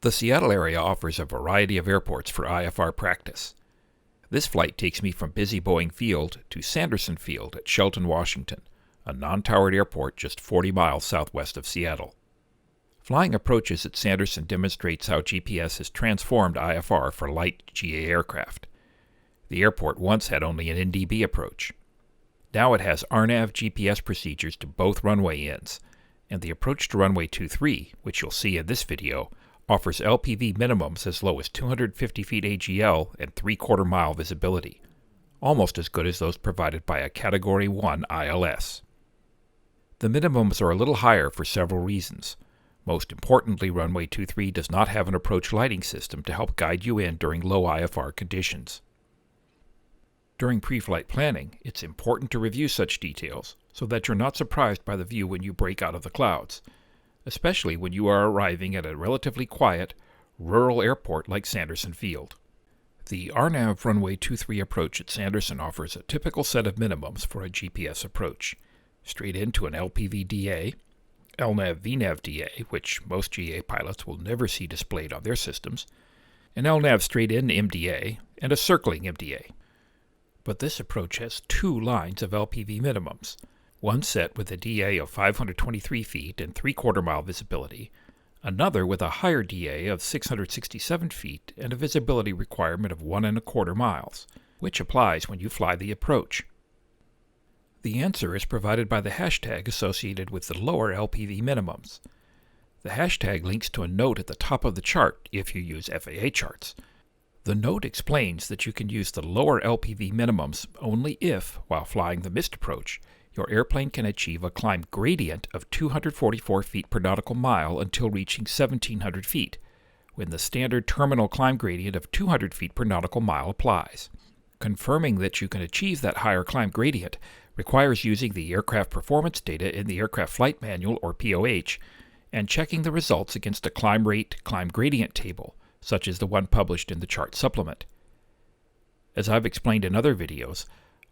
The Seattle area offers a variety of airports for IFR practice. This flight takes me from busy Boeing Field to Sanderson Field at Shelton, Washington, a non-towered airport just 40 miles southwest of Seattle. Flying approaches at Sanderson demonstrates how GPS has transformed IFR for light GA aircraft. The airport once had only an NDB approach. Now it has RNAV GPS procedures to both runway ends, and the approach to runway 23, which you'll see in this video, offers LPV minimums as low as 250 feet AGL and 3/4 mile visibility, almost as good as those provided by a Category 1 ILS. The minimums are a little higher for several reasons. Most importantly, runway 23 does not have an approach lighting system to help guide you in during low IFR conditions. During pre-flight planning, it's important to review such details so that you're not surprised by the view when you break out of the clouds, especially when you are arriving at a relatively quiet, rural airport like Sanderson Field. The RNAV runway 23 approach at Sanderson offers a typical set of minimums for a GPS approach: straight into an LPV DA, LNAV VNAV DA, which most GA pilots will never see displayed on their systems, an LNAV straight in MDA, and a circling MDA. But this approach has two lines of LPV minimums, one set with a DA of 523 feet and 3/4 mile visibility, another with a higher DA of 667 feet and a visibility requirement of 1¼ miles, which applies when you fly the approach. The answer is provided by the hashtag associated with the lower LPV minimums. The hashtag links to a note at the top of the chart if you use FAA charts. The note explains that you can use the lower LPV minimums only if, while flying the missed approach, your airplane can achieve a climb gradient of 244 feet per nautical mile until reaching 1,700 feet, when the standard terminal climb gradient of 200 feet per nautical mile applies. Confirming that you can achieve that higher climb gradient requires using the aircraft performance data in the Aircraft Flight Manual, or POH, and checking the results against a climb rate, climb gradient table, such as the one published in the chart supplement. As I've explained in other videos,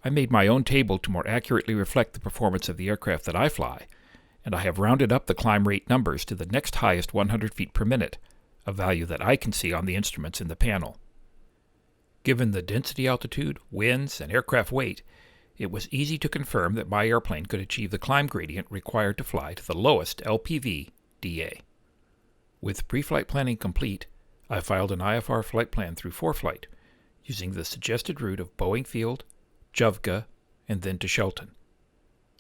I made my own table to more accurately reflect the performance of the aircraft that I fly, and I have rounded up the climb rate numbers to the next highest 100 feet per minute, a value that I can see on the instruments in the panel. Given the density altitude, winds, and aircraft weight, it was easy to confirm that my airplane could achieve the climb gradient required to fly to the lowest LPV DA. With pre-flight planning complete, I filed an IFR flight plan through ForeFlight, using the suggested route of Boeing Field, Juvga, and then to Shelton.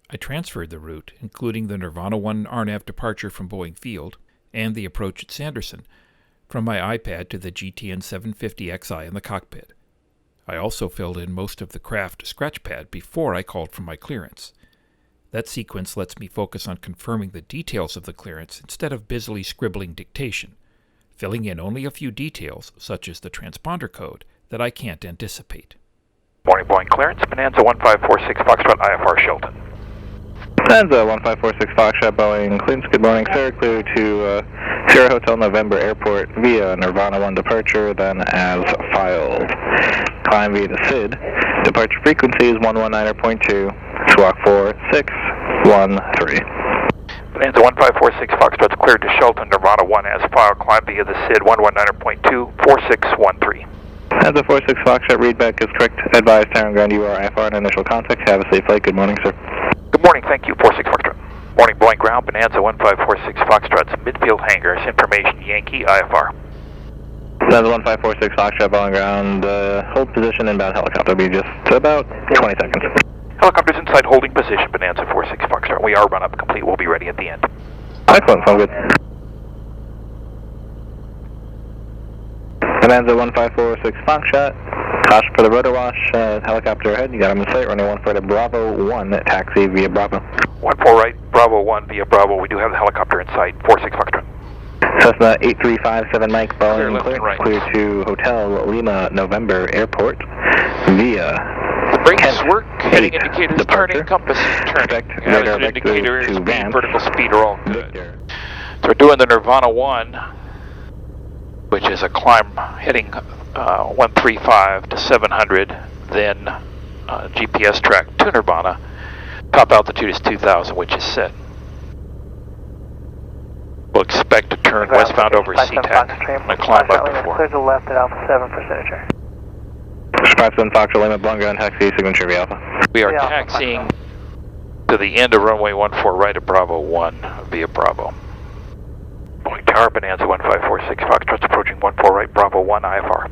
I transferred the route, including the Nirvana 1 RNAV departure from Boeing Field and the approach at Sanderson, from my iPad to the GTN 750XI in the cockpit. I also filled in most of the craft scratchpad before I called for my clearance. That sequence lets me focus on confirming the details of the clearance instead of busily scribbling dictation, filling in only a few details, such as the transponder code, that I can't anticipate. Morning Boeing clearance, Bonanza 1546 Foxtrot IFR Shelton. Bonanza 1546 Foxtrot Boeing clearance, good morning sir, clear to Sierra Hotel November Airport via Nirvana 1 departure, then as filed. Climb via the SID, departure frequency is 119.2, squawk 4613. Bonanza 1546 Foxtrot's cleared to Shelton, Nirvana 1 as filed, climb via the SID 119.2, 4613. Bonanza 46 Foxtrot, readback is correct. Advise Town Ground, you are IFR and initial contact. Have a safe flight. Good morning, sir. Good morning, thank you, 46 Foxtrot. Morning Boeing ground, Bonanza 1546 Foxtrot's midfield hangars, information Yankee IFR. Bonanza 1546 Foxtrot, Boeing ground, hold position, inbound helicopter will be just about 20 seconds. Helicopter's inside holding position, Bonanza 46 Foxtrot. We are run up complete, we'll be ready at the end. Excellent, sounds good. Bonanza 1546 Foxtrot, caution for the rotor wash, helicopter ahead, you got him in sight, running 14 to Bravo 1, taxi via Bravo. 14 right, Bravo 1 via Bravo, we do have the helicopter in sight, 46 Foxtrot. Cessna 8357 Mike, Boeing clear, right. Clear to Hotel Lima November Airport via brakes work, heading indicators, departure. turning, compass, turning. Expect radar Indicators, to speed, ramp. vertical speed are all good. Victor. So we're doing the Nirvana 1, which is a climb heading 135 to 700, then GPS track to Nirvana. Top altitude is 2,000, which is set. We'll expect to turn westbound over SeaTac and climb up before. Clear to the left at Alpha 7 for signature. 57 Foxtrot Lima Blanco and taxi signature via Alpha. We are taxiing to the end of runway 14 right at Bravo 1 via Bravo. Boeing Tower, Bonanza 1546 Foxtrot approaching 14 right, Bravo 1 IFR.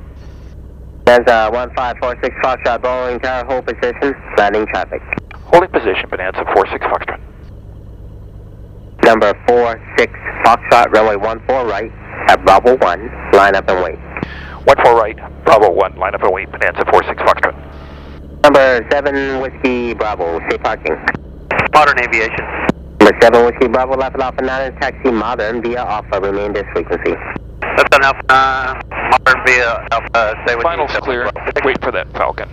Bonanza 1546 Foxtrot, Boeing Tower, hold position, landing traffic. Holding position, Bonanza 46 Foxtrot. Number 46 Foxtrot, runway 14 right at Bravo 1, line up and wait. 14 right, Bravo 1, line up and wait, Bonanza 46 Foxtrot. Number 7 Whiskey Bravo, stay parking. Modern Aviation. Number 7 Whiskey Bravo, left at Alpha 9 is taxi modern via Alpha, remain this frequency. That's an Alpha, modern via Alpha, stay with Finals you. clear, wait for that Falcon.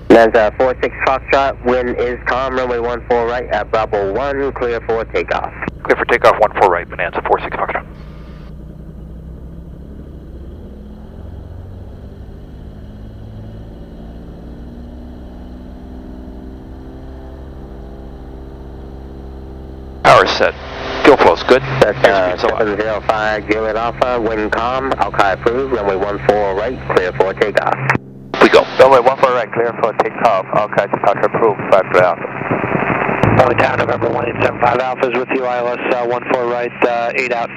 Bonanza 46 Foxtrot, wind is calm, runway 14 right at Bravo 1, clear for takeoff. Clear for takeoff 14 right, Bonanza 46 Foxtrot. Power set. Fuel flow's good. That's 705 Juliet Alpha, wind calm, Alki approved, runway 14 right, clear for takeoff. We go. Runway 14 right, clear for takeoff. Alki departure approved, 5 Alpha. Boeing Tower, November 1875 Alpha is with you, ILS 14 right, 8 out.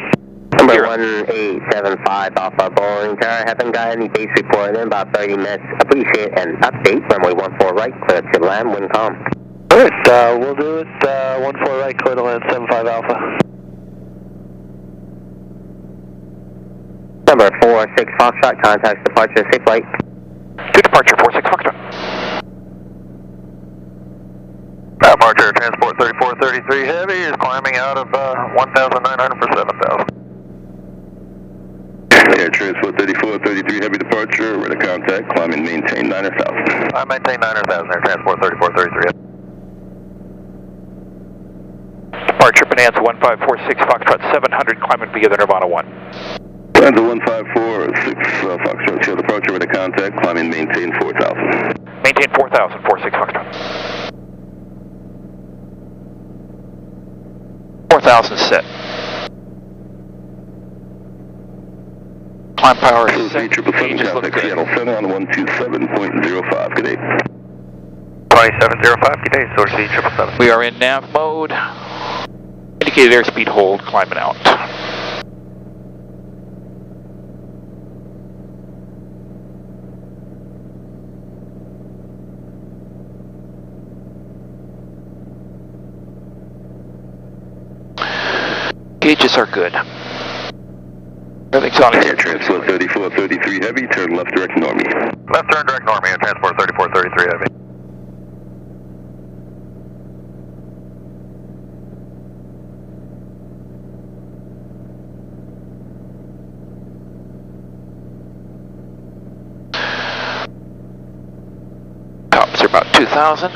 Number 1875 Alpha, Boeing Tower, haven't got any base report in about 30 minutes. Appreciate an update, runway 14 right, clear to land, wind calm. Alright, we'll do it, 14 right, clear to land, 75 Alpha. Number 46 Foxtrot, contacts departure, safe flight. To departure 46 Foxtrot. Departure, transport 3433 Heavy is climbing out of 1,900 for 7,000. Air transport 3433 Heavy departure, ready to contact, climbing maintain 9,000. I maintain 9,000, air transport 3433 Heavy. Departure Bonanza 1546 Foxtrot 700, climbing via the Nirvana 1. Bonanza 1546 Foxtrot, show departure, ready to contact, climbing maintain 4,000. Maintain 4,000, 46 Foxtrot. 4,000 set. Climb power is set. Gauges look good. Seattle Center on 127.05. Good day. 2705, good day, source C777. We are in nav mode. Indicated airspeed hold, climbing out. Gauges are good. Everything's on Air transport 3433 Heavy, turn left direct normie. Left turn direct normie, air transport 3433 Heavy. Tops are about 2,000.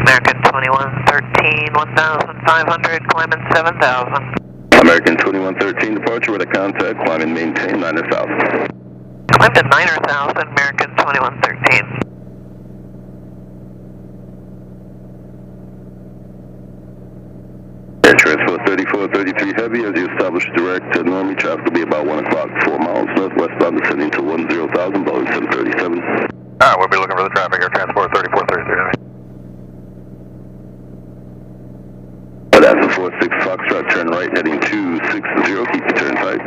American 2113, 1,500, climbing 7,000. American 2113 departure, ready to contact, climbing maintain 9,000. Climb to 9,000, American 2113. Air transport 3433 Heavy, as you establish direct to normie, traffic will be about 1 o'clock, 4 miles northwestbound, descending to 10,000, Boeing 737. Alright, we'll be looking for the traffic, air transport 3433 Heavy. Bonanza 46 Foxtrot, turn right, heading 260, keep the turn tight.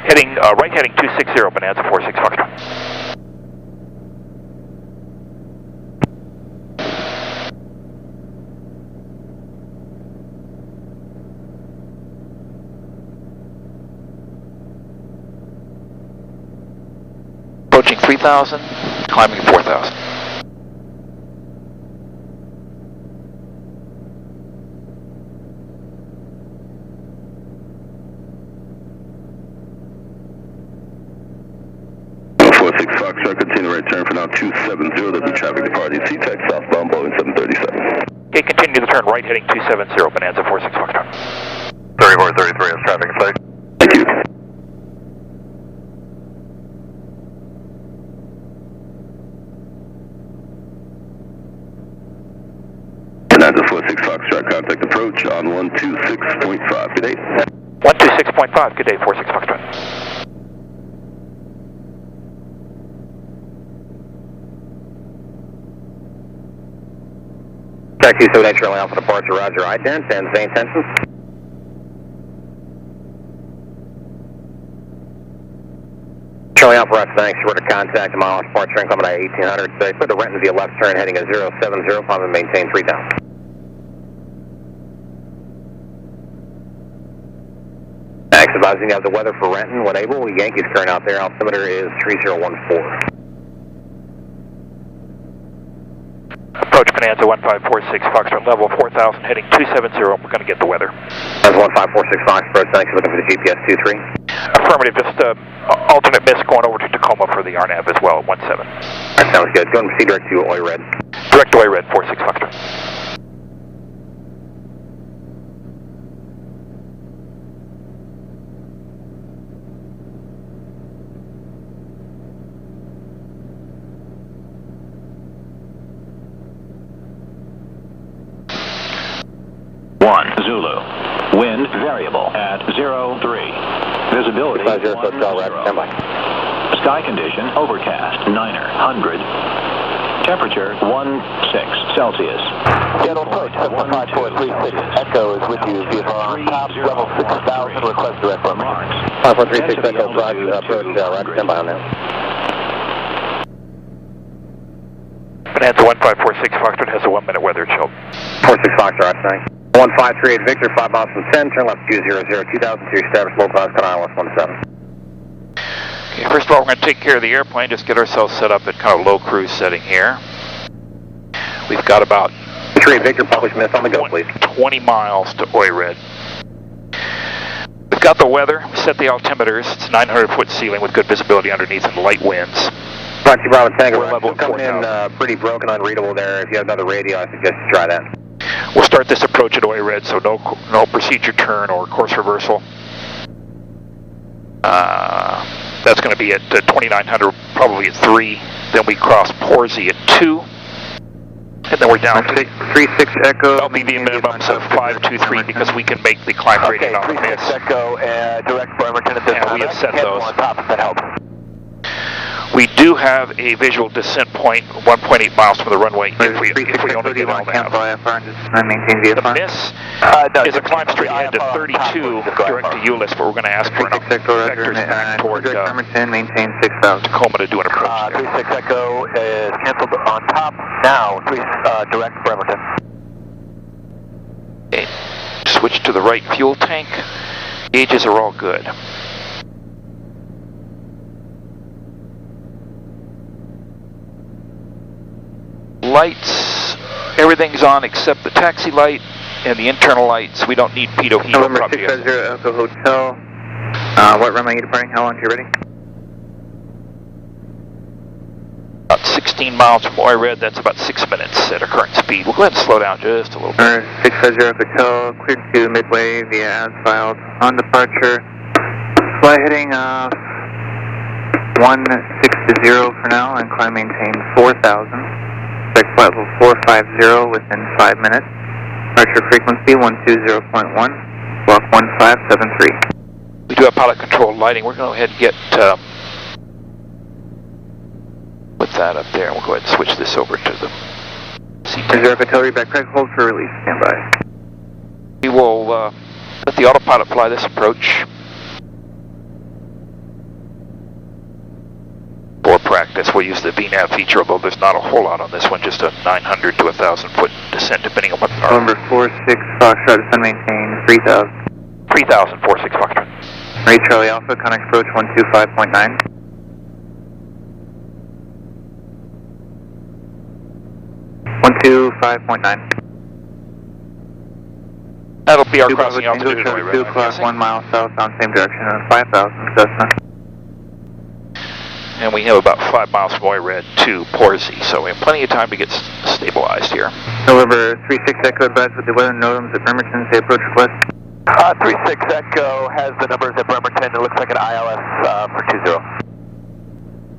Heading right, heading 260, Bonanza 46 Foxtrot. Approaching 3,000, climbing 4,000. Foxtrot, continue right turn for now 270, there'll be traffic departing SeaTac southbound Boeing 737. Okay, continue the turn right heading 270, Bonanza 46 Foxtrot. 3433 is traffic in sight. Thank you. Bonanza 46 Foxtrot, contact approach on 126.5. Good day. 126.5, good day, 46 Foxtrot. Taxi 78 Charlie Alpha departure, roger, I-10, San Jose intentions. Charlie Alpha, Russ, thanks, we're to contact, mile departure train coming at 1800, so put the Renton to the left turn heading at 070, climb and maintain 3000. Thanks, advising you have the weather for Renton, when able, Yankees current out there, altimeter is 3014. Approach Bonanza 1546 Foxtrot, level 4000, heading 270, we're going to get the weather. That's 1546 Foxtrot, thanks, looking for the GPS 23. Affirmative, just alternate miss going over to Tacoma for the RNAV as well, 17. That sounds good. Go and proceed direct to Oi Red. Direct to Oi Red, 46 Foxtrot. Zulu. Wind variable at 03. Visibility 10. Sky condition overcast 900. Temperature 16 Celsius. Seattle approach, 5436 Echo is with you via on top, level 6000, request direct from 5436 Echo, approach, roger, stand by on that. Bonanza 1546 Foxtrot has a 1 minute weather at Shelton. 46 Foxtrot, thanks. 1538 Victor, 5 miles from 10, turn left 200, 2000 to establish low clouds, cut ILS 17. Okay, first of all, we're going to take care of the airplane, just get ourselves set up at kind of low cruise setting here. We've got about 3 Victor, publish miss on the go, please. 20 miles to Oi Red. We've got the weather, we set the altimeters, it's 900-foot ceiling with good visibility underneath and light winds. Roger, Bravo Tango, We're level coming in pretty broken, unreadable there. If you have another radio, I suggest you try that. We'll start this approach at Oi Red, so no procedure turn or course reversal. That's going to be at 2900, probably at 3. Then we cross Porzy at 2. And then we're down to 36 Echo. that'll be the minimums of 523 because we can make the climb rating on the miss. 36 Echo, direct for Emerton at this Yeah, we have set those. On top, if that helps. We do have a visual descent point 1.8 miles from the runway if we only get on that. The miss is a climb straight ahead to 32 direct to ULIS, but we're going to ask for enough vectors back toward maintain 6000. Tacoma to do an approach there. 36 Echo is canceled on top, now direct for Emerton. Okay. Switch to the right fuel tank. Gauges are all good. Lights, everything's on except the taxi light and the internal lights. We don't need pitot heat. November 650 Echo Hotel. What runway are you departing? How long are you ready? About 16 miles from Oi Red, that's about 6 minutes at our current speed. We'll go ahead and slow down just a little bit. 650 Hotel, cleared to Midway via as filed. On departure, fly heading 160 for now and climb maintain 4000. Expect flight level 450 within 5 minutes. Departure frequency 120.1, block 1573. We do have pilot controlled lighting. We're going to go ahead and get put that up there. We'll go ahead and switch this over to the seat. Reserve Hotel, reback crack, hold for release, stand by. We will let the autopilot fly this approach. For practice, we'll use the VNAV feature, although there's not a whole lot on this one, just a 900 to 1,000 foot descent, depending on what our... November 46 Foxtrot, descend maintain 3000. 3000, 46 Foxtrot. Ready Charlie Alpha, contact approach 125.9. That'll be our crossing altitude. 2 o'clock, 1 mile south, on same direction, 5000, Cessna. and we have about 5 miles from OIRED to Porzy, so we have plenty of time to get stabilized here. November 36 Echo advised with the weather NOTAMs at Bremerton, say approach request. 36 Echo has the numbers at Bremerton. It looks like an ILS for 20.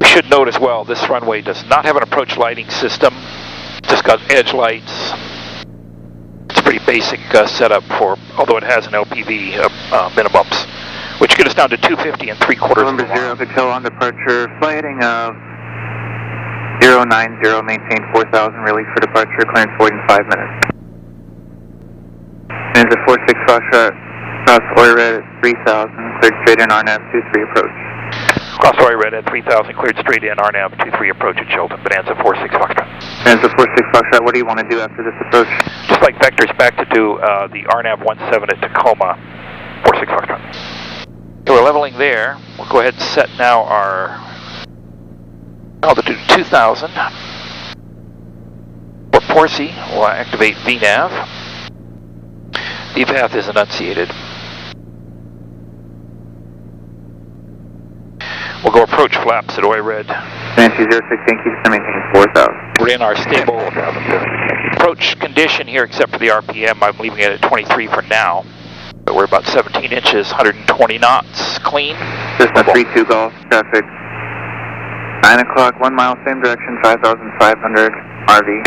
We should note as well, this runway does not have an approach lighting system. It's just got edge lights. It's a pretty basic setup for, although it has an LPV minimums, which get us down to 250 and 3/4. November 0 Hotel on departure, flight heading of 090, maintain 4,000, release for departure, clearance 45 minutes. Manza 46 Foxtrot, cross OIRED at 3,000, cleared straight in RNAV 23 approach. Cross OIRED at 3,000, cleared straight in RNAV 23 approach at Shelton, Bonanza 46 Foxtrot. Bonanza 46 Foxtrot, what do you want to do after this approach? Just like vectors back to do the RNAV 17 at Tacoma, 46 Foxtrot. So we're leveling there. We'll go ahead and set now our altitude 2,000. For Porzy, we'll activate VNAV. VPATH is enunciated. We'll go approach flaps at OIRED. Nancy 06 Yankee, maintain 4,000. We're in our stable approach condition here, except for the RPM. I'm leaving it at 23 for now. But we're about 17 inches, 120 knots, clean. Cessna 32 Golf, traffic 9 o'clock, 1 mile, same direction, 5,500 RV.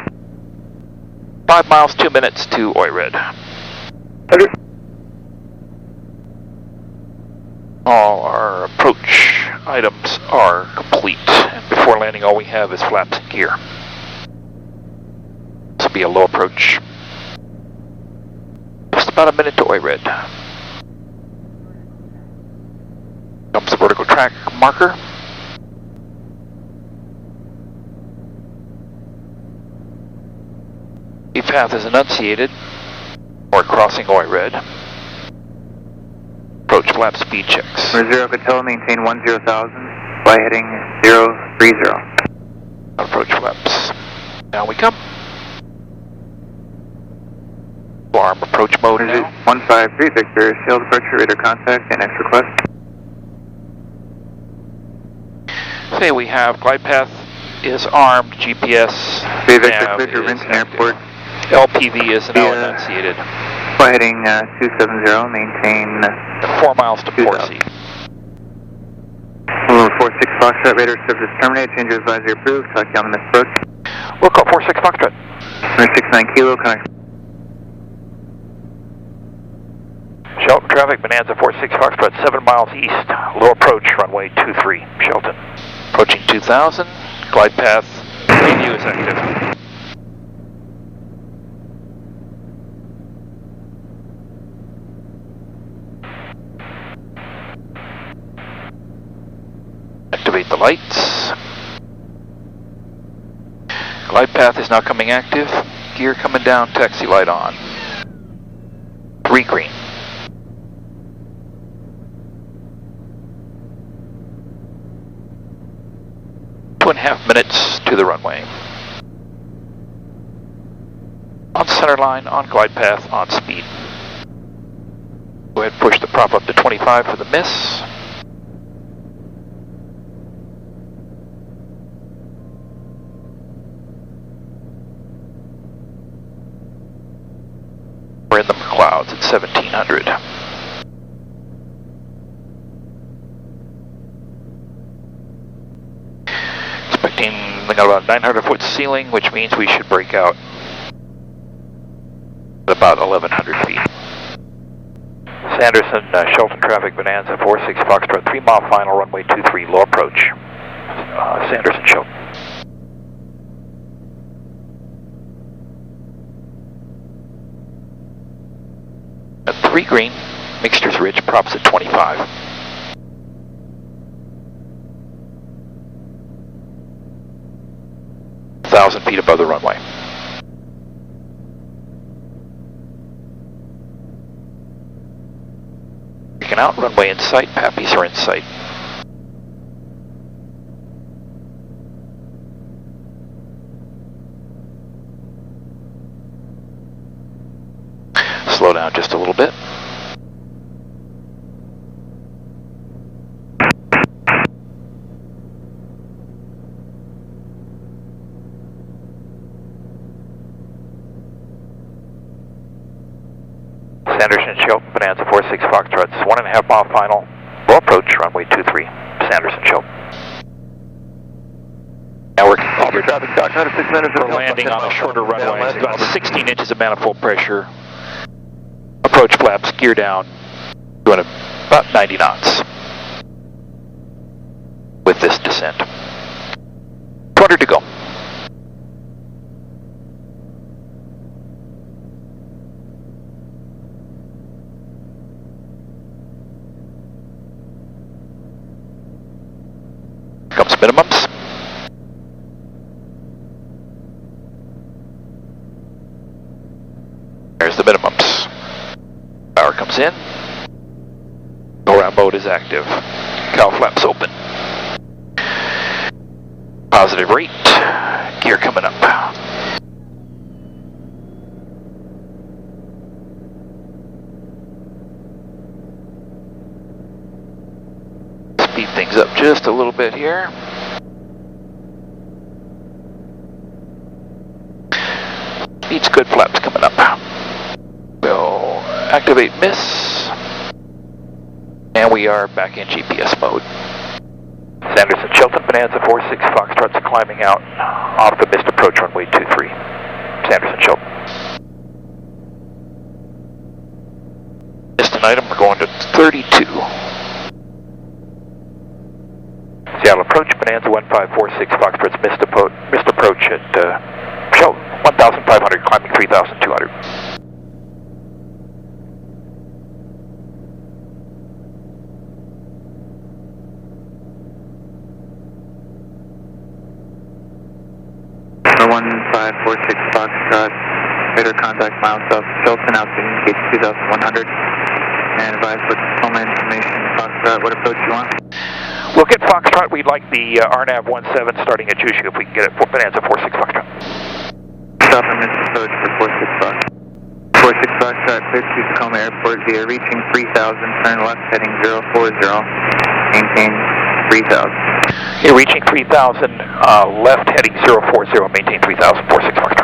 5 miles, 2 minutes to OIRED. All our approach items are complete, and before landing all we have is flaps and gear. This will be a low approach. Just about a minute to OIRED. Comes the vertical track marker. VPATH is enunciated. We're crossing OIRED. Approach flap speed checks. For 0 Coachella, maintain 10,000, fly heading 030. Approach flaps. Down we come. Alarm approach mode now. 153 Victor, sail departure, radar contact, and next request. Say we have glide path is armed, GPS. Victor, clear to Renton Airport. LPV is now enunciated. Fly heading 270, maintain 4 miles to Porzy. 46 Foxtrot, radar service terminate, change of advisory approved, talk you on the missed approach. We'll call 46 Foxtrot. 69 Kilo, connect. Shelton traffic, Bonanza 46 Foxtrot, 7 miles east, low approach, runway 23, Shelton. Approaching 2,000, glide path, preview is active. Activate the lights. Glide path is now coming active. Gear coming down, taxi light on. 3 green. 2.5 minutes to the runway. On center line, on glide path, on speed. Go ahead and push the prop up to 25 for the miss. We're in the clouds at 1,700. Expecting we got about 900-foot ceiling, which means we should break out at about 1,100 feet. Sanderson, Shelton traffic, Bonanza 46 Foxtrot, 3 mile final, runway 23, low approach. Sanderson, Shelton. At 3 green, mixtures ridge, props at 25. Thousand feet above the runway. Breaking out, runway in sight, Pappies are in sight. Slow down just a little bit. Sanderson, Shelton, Bonanza 46 Foxtrot, 1.5 mile final. We'll approach runway 23, Sanderson, Shelton. Now we're landing on a shorter runway, it's about 16 inches of manifold pressure. Approach flaps, gear down, doing about 90 knots with this descent. 200 to go. Comes minimums. There's the minimums. Power comes in. Go-around mode is active. Cowl flaps open. Positive rate. Gear coming up. Speed things up just a little bit here. Speed's good, flaps coming up. We'll activate miss. And we are back in GPS mode. Sanderson, Shelton, Bonanza 46 Foxtrot's climbing out off the missed approach runway 23. Sanderson, Shelton. Missed an item, we're going to 32. Seattle approach, Bonanza 1546 Foxtrot's missed approach at Shelton, 1,500, climbing 3,200. Number 1546 Foxtrot, radar contact miles south Shelton, altitude gauge 2,100, and advise what coma information Foxtrot, what approach you want? We'll get Foxtrot, we'd like the RNAV 17 starting at Jushu if we can get it for Bonanza 46 Foxtrot. Stop and miss approach for 46 Fox. 46 Foxtrot, clear to Tacoma Airport via reaching 3000, turn left heading 040, maintain 3000. You're reaching 3000, left heading 040, maintain 3000, 46 Foxtrot.